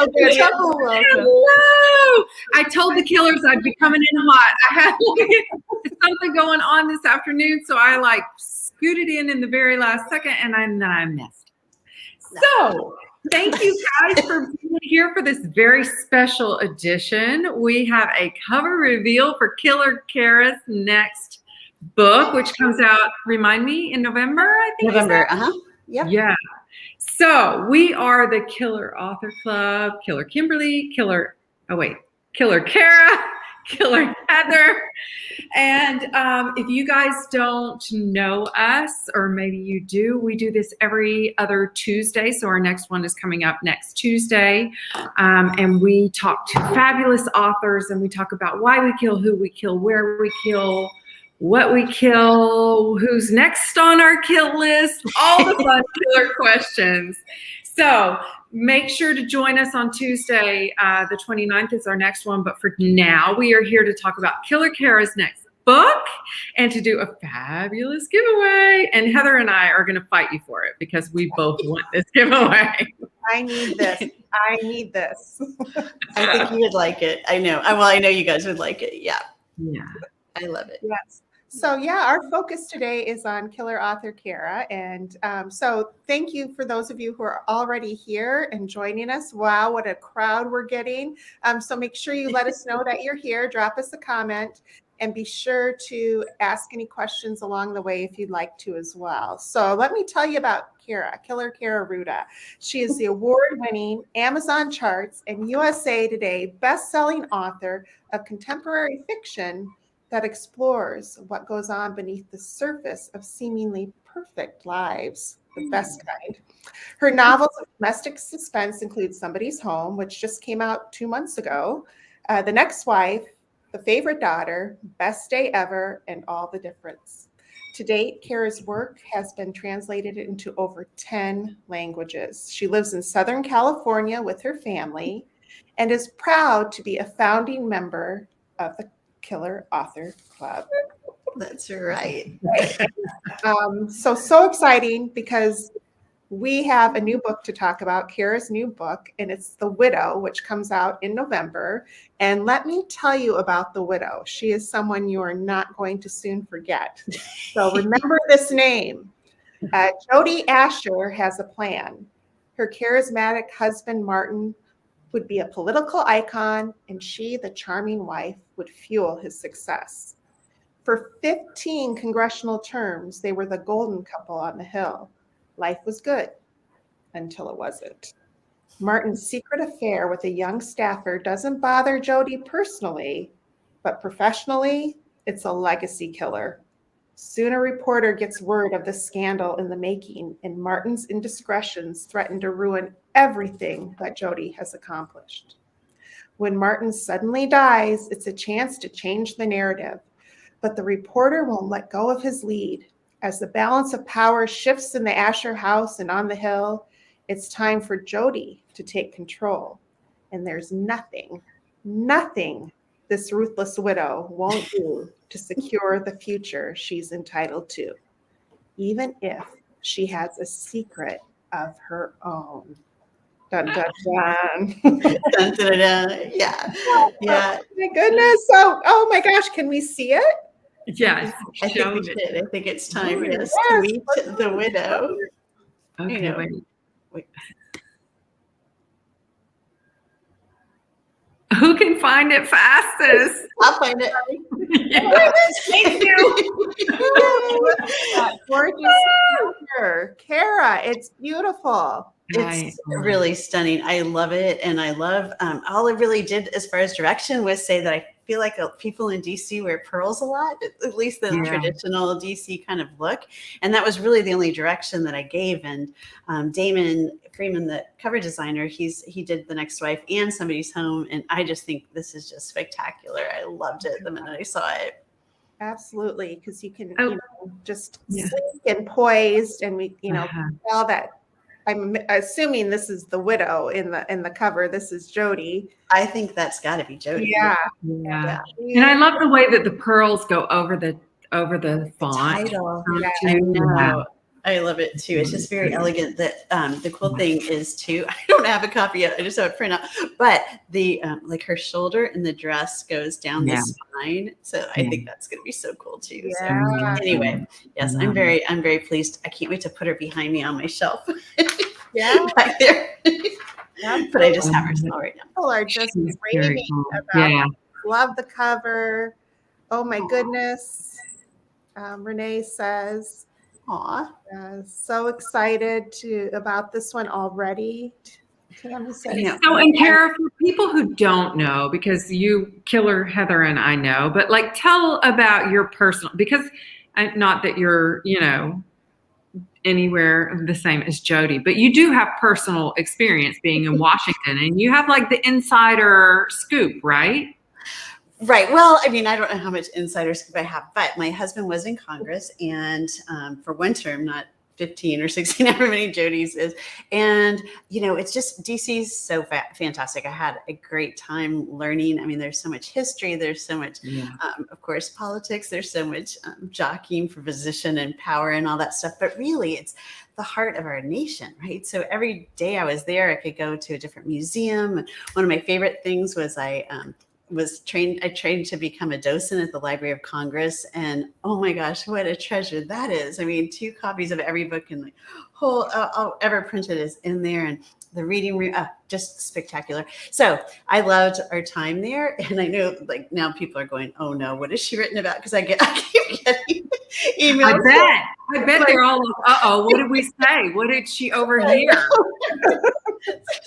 Oh, good. Hello. I told the killers I'd be coming in hot. I had something going on this afternoon, so I like scooted in the very last second, and then I missed. So thank you guys for being here for this very special edition. We have a cover reveal for Killer Kaira's next book, which comes out, remind me, in November, I think. November, Yep. Yeah. So we are the Killer Author Club, Killer Kimberly, Killer Kaira, Killer Heather. And if you guys don't know us, or maybe you do, we do this every other Tuesday. So our next one is coming up next Tuesday. And we talk to fabulous authors, and we talk about why we kill, who we kill, where we kill, what we kill, who's next on our kill list, all the fun killer questions. So make sure to join us on Tuesday. The 29th is our next one. But for now, we are here to talk about Killer Kaira's next book and to do a fabulous giveaway. And Heather and I are going to fight you for it because we both want this giveaway. I need this. I need this. I think you would like it. I know. Well, I know you guys would like it. Yeah. Yeah. I love it. Yes. So yeah, our focus today is on Killer Author Kaira. And so thank you for those of you who are already here and joining us. Wow, what a crowd we're getting. So make sure you let us know that you're here. Drop us a comment and be sure to ask any questions along the way if you'd like to as well. So let me tell you about Kaira, Killer Kaira Ruda. She is the award-winning Amazon charts and USA Today best-selling author of contemporary fiction that explores what goes on beneath the surface of seemingly perfect lives, the best kind. Her novels of domestic suspense include Somebody's Home, which just came out 2 months ago, The Next Wife, The Favorite Daughter, Best Day Ever, and All the Difference. To date, Kaira's work has been translated into over 10 languages. She lives in Southern California with her family and is proud to be a founding member of the Killer Author Club. That's right. So exciting because we have a new book to talk about, Kaira's new book, and it's The Widow, which comes out in November. And let me tell you about The Widow. She is someone you are not going to soon forget. So remember this name. Jodi Asher has a plan. Her charismatic husband, Martin, would be a political icon, and she, the charming wife, would fuel his success. For 15 congressional terms, they were the golden couple on the Hill. Life was good until it wasn't. Martin's secret affair with a young staffer doesn't bother Jodi personally, but professionally, it's a legacy killer. Soon a reporter gets word of the scandal in the making, and Martin's indiscretions threaten to ruin everything that Jodi has accomplished. When Martin suddenly dies, it's a chance to change the narrative, but the reporter won't let go of his lead. As the balance of power shifts in the Asher house and on the Hill, it's time for Jodi to take control. And there's nothing this ruthless widow won't do to secure the future she's entitled to, even if she has a secret of her own. Dun, dun, dun. Dun, dun, dun. Yeah. Yeah. Oh, my goodness. So, oh my gosh, can we see it? Yes. I think we should. I think it's time, yes, Yes. to meet the widow. Okay, You know, wait. Who can find it fastest? I'll find it. Thank you. That gorgeous picture. Kaira, it's beautiful. It's really stunning. I love it. And I love, all it really did as far as direction was say that I feel like people in DC wear pearls a lot, at least the traditional DC kind of look. And that was really the only direction that I gave. And Damon Freeman, the cover designer, he did The Next Wife and Somebody's Home. And I just think this is just spectacular. I loved it the minute I saw it. Absolutely. Because you can, just sleek and poised. And we, tell that. I'm assuming this is the widow in the cover. This is Jodi. I think that's got to be Jodi. Yeah. And I love the way that the pearls go over the font. Title. Yeah. I know. I love it too. It's just very elegant. That the cool thing is too. I don't have a copy yet. I just have it printed out. But the like her shoulder in the dress goes down the spine, so I think that's going to be so cool too. Yeah. So anyway, yes, I'm very pleased. I can't wait to put her behind me on my shelf. Yeah. Back there. But I just have her small right now. People are just raving about it. Love the cover. Oh my goodness. Renee says, Aw. So excited about this one already. Tammy says, so, and Kaira, for people who don't know, because you, Killer Heather, and I know, but like tell about your personal, because not that you're, anywhere the same as Jody, but you do have personal experience being in Washington, and you have like the insider scoop, right? Right. Well, I mean, I don't know how much insider scoop I have, but my husband was in Congress, and for one term, not 15 or 16, however many Jody's is. And, it's just DC's so fantastic. I had a great time learning. I mean, there's so much history. There's so much, of course, politics. There's so much jockeying for position and power and all that stuff. But really, it's the heart of our nation, right? So every day I was there, I could go to a different museum. And one of my favorite things was I trained to become a docent at the Library of Congress, and oh my gosh, what a treasure that is. I mean, 2 copies of every book in the whole ever printed is in there, and the reading room, just spectacular. So I loved our time there, and I know like now people are going, oh no, what has she written about? Because I keep getting emails. I bet they're all like, uh-oh, what did we say? What did she overhear?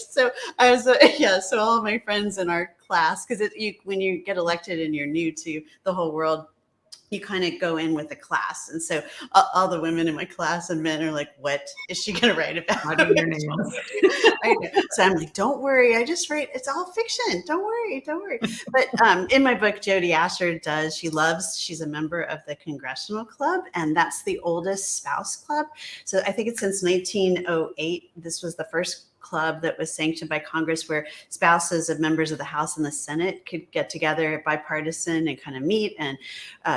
So I was, so all of my friends in our class, because when you get elected and you're new to the whole world, you kind of go in with a class. And so all the women in my class and men are like, what is she going to write about? I know. So I'm like, don't worry. I just write. It's all fiction. Don't worry. But in my book, Jody Asher she's a member of the Congressional Club, and that's the oldest spouse club. So I think it's since 1908. This was the first club that was sanctioned by Congress, where spouses of members of the House and the Senate could get together bipartisan and kind of meet and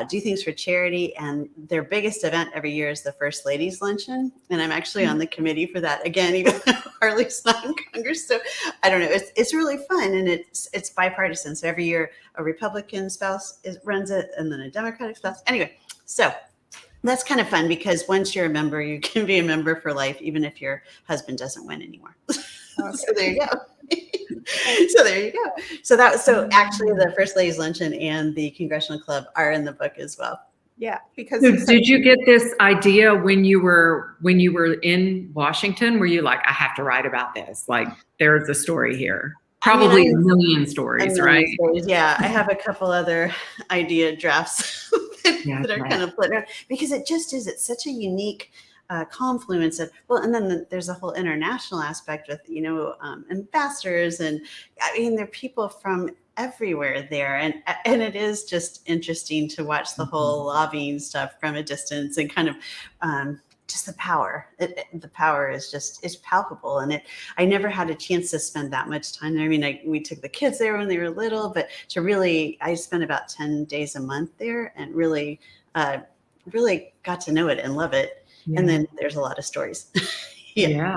do things for charity. And their biggest event every year is the First Ladies Luncheon. And I'm actually on the committee for that again, even though Harley's not in Congress. So I don't know. It's really fun, and it's bipartisan. So every year a Republican spouse runs it, and then a Democratic spouse. Anyway, so that's kind of fun, because once you're a member, you can be a member for life, even if your husband doesn't win anymore. So there you go. So actually the First Ladies Luncheon and the Congressional Club are in the book as well. Yeah, because so did you get this idea when you were in Washington? Were you like, I have to write about this? Like, there's a story here. Probably a million stories, right? Yeah, I have a couple other idea drafts that are kind of floating around, because it's such a unique confluence of, and then there's a whole international aspect with, ambassadors, and I mean, there are people from everywhere there, and it is just interesting to watch the whole lobbying stuff from a distance, and kind of just the power. The power is palpable, and I never had a chance to spend that much time there. I mean, we took the kids there when they were little, but I spent about 10 days a month there, and really got to know it and love it. Yeah. And then there's a lot of stories. Yeah.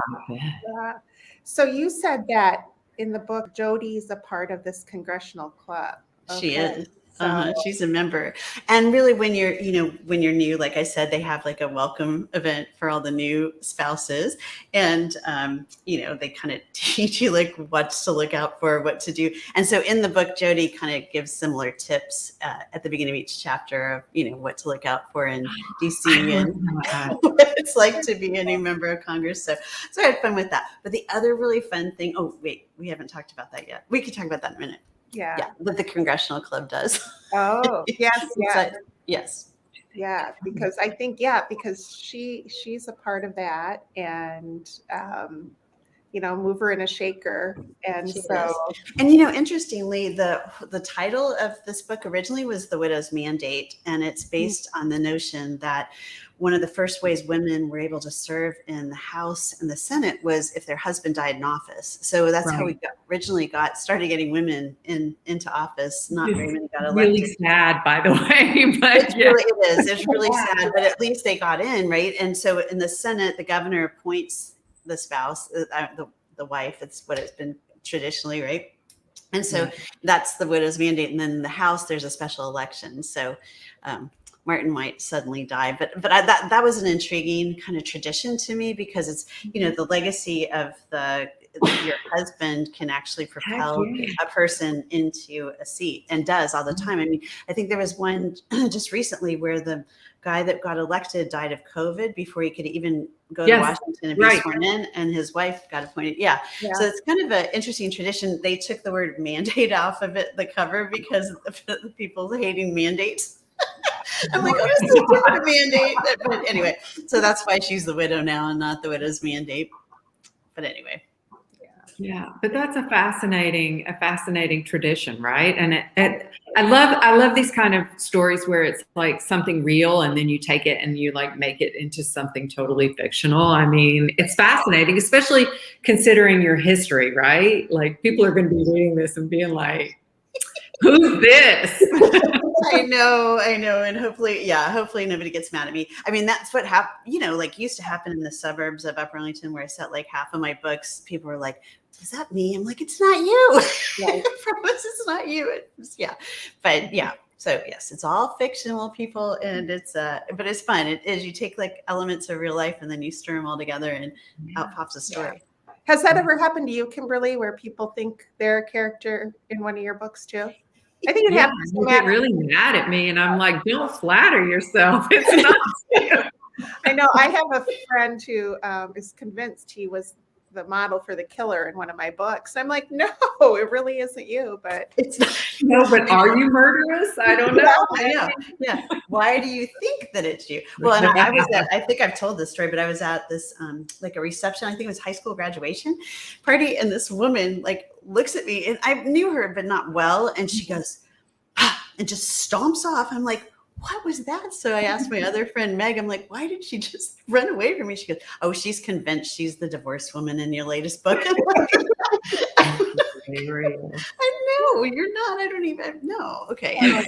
So you said that in the book, Jody's a part of this congressional club. Okay. She is. She's a member. And really, when you're new, like I said, they have like a welcome event for all the new spouses. And, they kind of teach you like what to look out for, what to do. And so in the book, Jody kind of gives similar tips at the beginning of each chapter of, what to look out for in DC and what it's like to be a new member of Congress. So I had fun with that. But the other really fun thing, we haven't talked about that yet. We could talk about that in a minute. Yeah, what the Congressional Club does. Oh, yes. Yes. Yeah, because I think, because she's a part of that, and mover and a shaker. And She so, is. And interestingly, the title of this book originally was The Widow's Mandate, and it's based on the notion that one of the first ways women were able to serve in the House and the Senate was if their husband died in office. So that's how we originally started getting women into office. Not very many got elected. Really sad, by the way. But it is. It's really sad, but at least they got in, right? And so in the Senate, the governor appoints the spouse, the wife. It's what it's been traditionally, right? And so that's the widow's mandate. And then in the House, there's a special election. So Martin might suddenly die, but that was an intriguing kind of tradition to me, because it's the legacy of your husband can actually propel a person into a seat, and does all the time. I mean, I think there was one just recently where the guy that got elected died of COVID before he could even go to Washington and be sworn in, and his wife got appointed. So it's kind of an interesting tradition. They took the word mandate off of the cover because of the people hating mandates. I'm like, what is the mandate? But anyway, so that's why she's the widow now and not the widow's mandate. But anyway. Yeah, but that's a fascinating tradition, right? And I love these kind of stories where it's like something real, and then you take it and you like make it into something totally fictional. I mean, it's fascinating, especially considering your history, right? Like, people are going to be reading this and being like, "Who's this?" I know, and hopefully nobody gets mad at me. I mean, that's what happened. Like, used to happen in the suburbs of Upper Arlington, where I set like half of my books. People were like, "Is that me?" I'm like, "It's not you. I promise it's not you." But yeah. So yes, it's all fictional, people, and but it's fun. It is. You take like elements of real life and then you stir them all together, and out pops a story. Yeah. Has that ever happened to you, Kimberly, where people think they're a character in one of your books too? I think it happens. You get really mad at me, and I'm like, "Don't flatter yourself. It's not you." I know. I have a friend who is convinced he was the model for the killer in one of my books. I'm like, no, it really isn't you, but it's not. No, but are you murderous? I don't know. I know. Yeah. Why do you think that it's you? Well, and I think I've told this story, but I was at this like a reception, I think it was high school graduation party, and this woman like looks at me, and I knew her, but not well, and she goes, and just stomps off. I'm like, what was that? So I asked my other friend, Meg, I'm like, why did she just run away from me? She goes, oh, she's convinced she's the divorced woman in your latest book. I know, you're not. I don't even know. Okay. Anyway,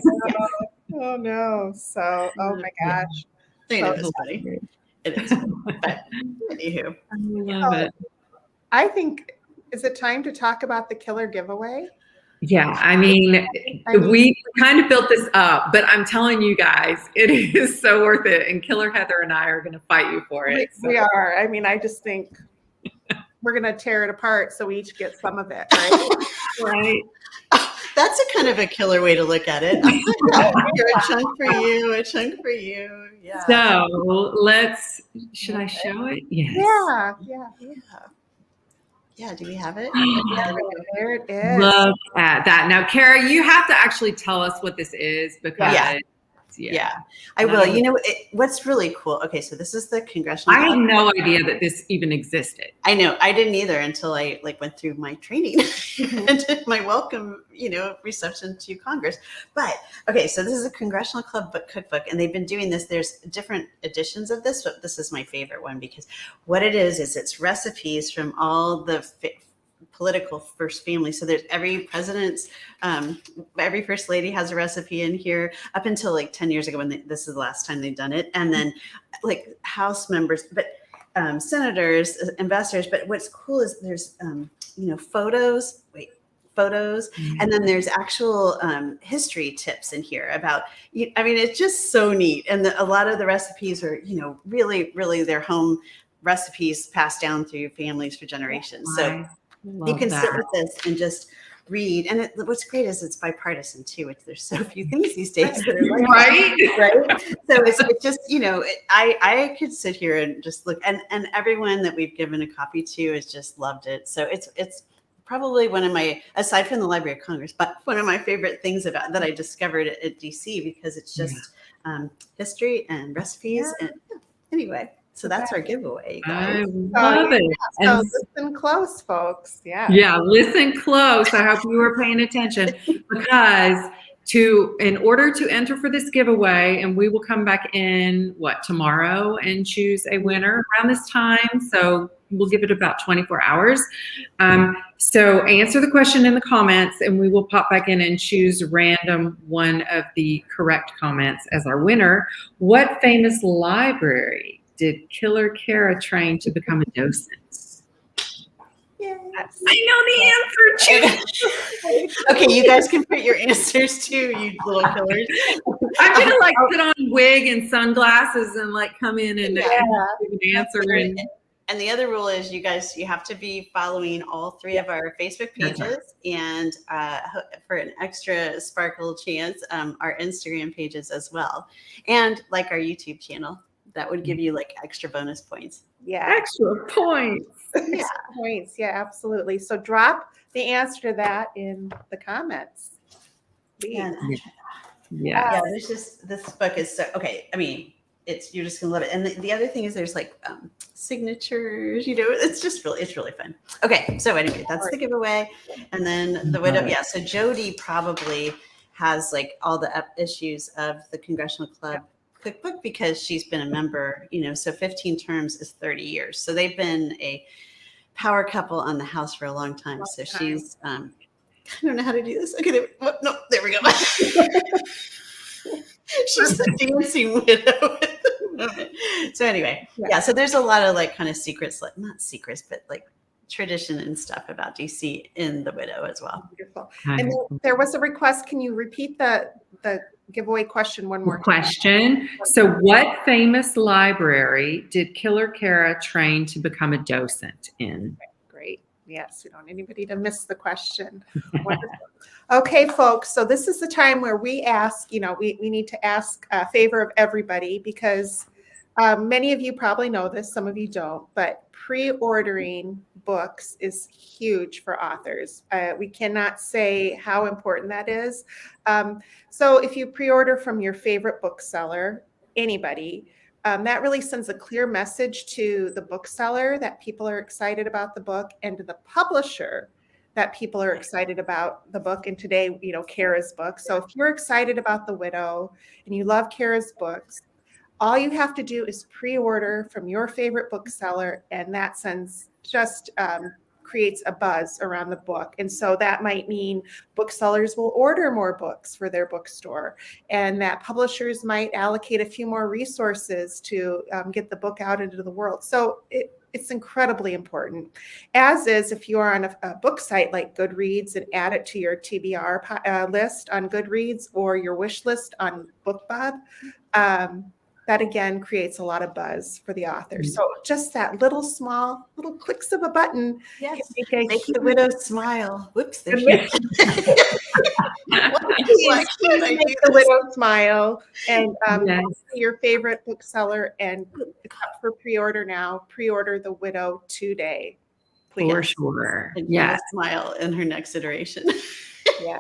Oh no. So, oh my gosh. It's funny. It is. But anywho. I love it. I think, is it time to talk about the killer giveaway? Yeah, I mean, we kind of built this up, but I'm telling you guys, it is so worth it. And Killer Heather and I are going to fight you for it. We are. I mean, I just think we're going to tear it apart so we each get some of it, right? Right. That's a kind of a killer way to look at it. A chunk for you, a chunk for you. Yeah. So should I show it? Yes. Yeah. Yeah, do we have it? There it is. Look at that. Now, Kaira, you have to actually tell us what this is, because I will. You know, what's really cool. Okay, so this is the congressional. I had no idea that this even existed. I know. I didn't either until I went through my training and did my welcome, reception to Congress. But okay, so this is a Congressional Club book cookbook, and they've been doing this. There's different editions of this, but this is my favorite one because what it is it's recipes from all the political first family. So there's every president's, every first lady has a recipe in here up until like 10 years ago when this is the last time they've done it. And then like House members, but senators, ambassadors. But what's cool is there's, photos, and then there's actual history tips in here about, I mean, it's just so neat. And a lot of the recipes are, really, really their home recipes passed down through families for generations. So you can sit with this and just read. And what's great is it's bipartisan too, which there's so few things these days that are like right? So it's just, I could sit here and just look, and everyone that we've given a copy to has just loved it. So it's probably one of my, aside from the Library of Congress, but one of my favorite things about that I discovered at DC, because it's just history and recipes. And anyway. So that's our giveaway, I guys. love it. So And listen close, folks. Yeah. yeah, listen close. I hope you were paying attention because in order to enter for this giveaway, and we will come back in tomorrow and choose a winner around this time. So we'll give it about 24 hours. So answer the question in the comments and we will pop back in and choose random one of the correct comments as our winner. What famous library did Killer Kaira train to become a docent? Yes. I know the answer. Okay, you guys can put your answers too, you little killers. I'm gonna put on wig and sunglasses and come in and give an answer. And the other rule is you have to be following all 3 of our Facebook pages and for an extra sparkle chance, our Instagram pages as well. And our YouTube channel. That would give you extra bonus points. Yeah. Extra points. Extra points. Yeah, absolutely. So drop the answer to that in the comments. Yeah. There's just, this book is so, okay. I mean, you're just gonna love it. And the other thing is there's signatures, it's really fun. Okay. So anyway, that's the giveaway. And then the widow. Yeah. So Jody probably has all the issues of the Congressional Club cookbook because she's been a member, so 15 terms is 30 years. So they've been a power couple on the House for a long time. So she's, I don't know how to do this. Okay, there we go. She's a dancing widow. So anyway, so there's a lot of kind of secrets, not secrets, but tradition and stuff about DC in the widow as well. Wonderful. And there was a request. Can you repeat the giveaway question one more time? Question. So what famous library did Killer Kaira train to become a docent in? Great. Yes, we don't want anybody to miss the question. Wonderful. Okay, folks. So this is the time where we ask, we need to ask a favor of everybody because many of you probably know this, some of you don't, but pre-ordering books is huge for authors. We cannot say how important that is. So if you pre-order from your favorite bookseller, anybody, that really sends a clear message to the bookseller that people are excited about the book and to the publisher that people are excited about the book. And today, Kaira's book. So if you're excited about The Widow and you love Kaira's books, all you have to do is pre-order from your favorite bookseller, and that creates a buzz around the book. And so that might mean booksellers will order more books for their bookstore, and that publishers might allocate a few more resources to get the book out into the world. So it's incredibly important, as is if you are on a book site like Goodreads and add it to your TBR list on Goodreads or your wish list on BookBub. That again creates a lot of buzz for the author. So just that little clicks of a button. Yes. Make the widow smile. Whoops. There she Make the widow smile and your favorite bookseller, and it's up for pre-order now. Pre-order The Widow today, please. For sure. And smile in her next iteration. Yeah.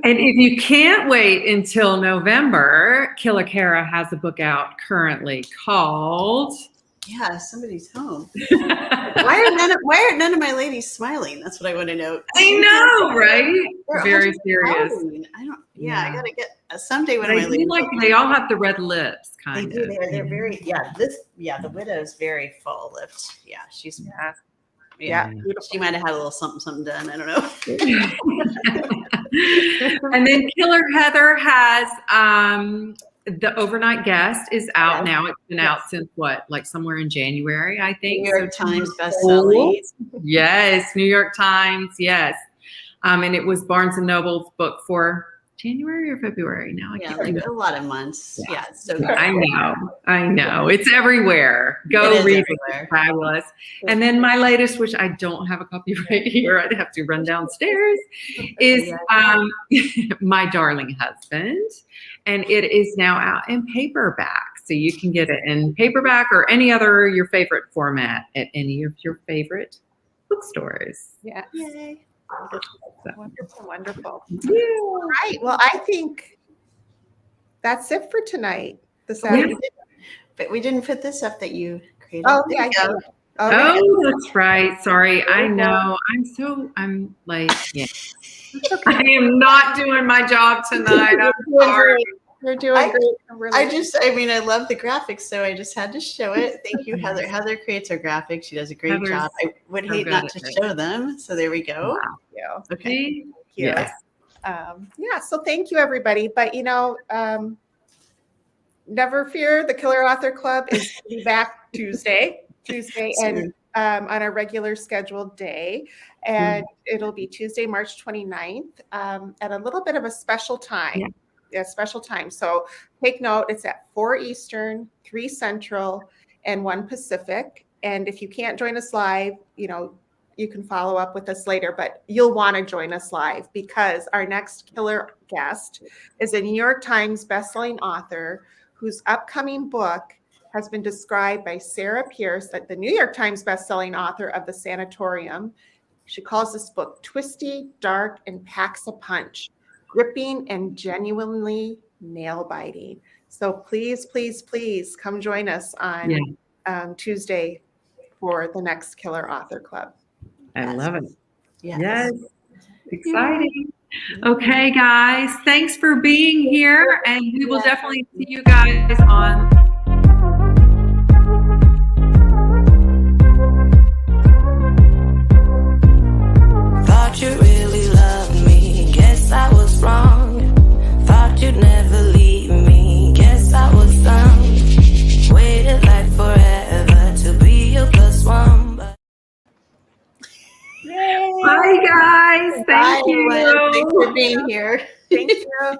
And if you can't wait until November, Killer Kaira has a book out currently called Somebody's Home. Why are none of my ladies smiling? That's what I want to know. I know, right? Very serious. I gotta get someday when my ladies they all have the red lips, kind of. They're very the widow's very full lipped. Yeah, she's she might have had a little something done. I don't know. And then Killer Heather has The Overnight Guest is out now. It's been out since somewhere in January, I think. New York Times bestselling. Yes, New York Times. Yes. And it was Barnes and Noble's book for January or February now. I can't remember. A lot of months. Yeah, it's so good. I know. It's everywhere. Go read it. It's fabulous. And then my latest, which I don't have a copy right here, I'd have to run downstairs, is My Darling Husband. And it is now out in paperback. So you can get it in paperback or any other your favorite format at any of your favorite bookstores. Yeah. Yay. Wonderful. Yeah. All right. Well, I think that's it for tonight. This afternoon. But we didn't put this up that you creator. Oh, There yeah. you go. Okay. Oh, that's right. Sorry. I know. I'm like, yeah. I am not doing my job tonight. I'm sorry. You're doing great. I love the graphics, so I just had to show it. Thank you, Heather. Heather creates our graphics. She does a great Heather's job. I would hate good not at to it. show them. So there we go. Wow. Yeah. Okay. See? Thank you. Yes. Yeah, so thank you, everybody. But, never fear, the Killer Author Club is to be back Tuesday, and on a regular scheduled day. And it'll be Tuesday, March 29th, at a little bit of a special time. Yeah. A special time. So take note, it's at 4 Eastern, 3 Central, and 1 Pacific. And if you can't join us live, you can follow up with us later, but you'll want to join us live because our next killer guest is a New York Times bestselling author whose upcoming book has been described by Sarah Pierce, the New York Times bestselling author of The Sanatorium. She calls this book twisty, dark, and packs a punch, gripping and genuinely nail-biting. So please, please, please come join us on Tuesday for the next Killer Author Club. I love it. Yes. Exciting. Okay, guys. Thanks for being here. And we will definitely see you guys on Thought you really loved me, guess I was wrong. Thought you'd never leave me, guess I was dumb. Waited like forever to be your +1. Bye, guys. Thank you. Thanks for being here. Thank you.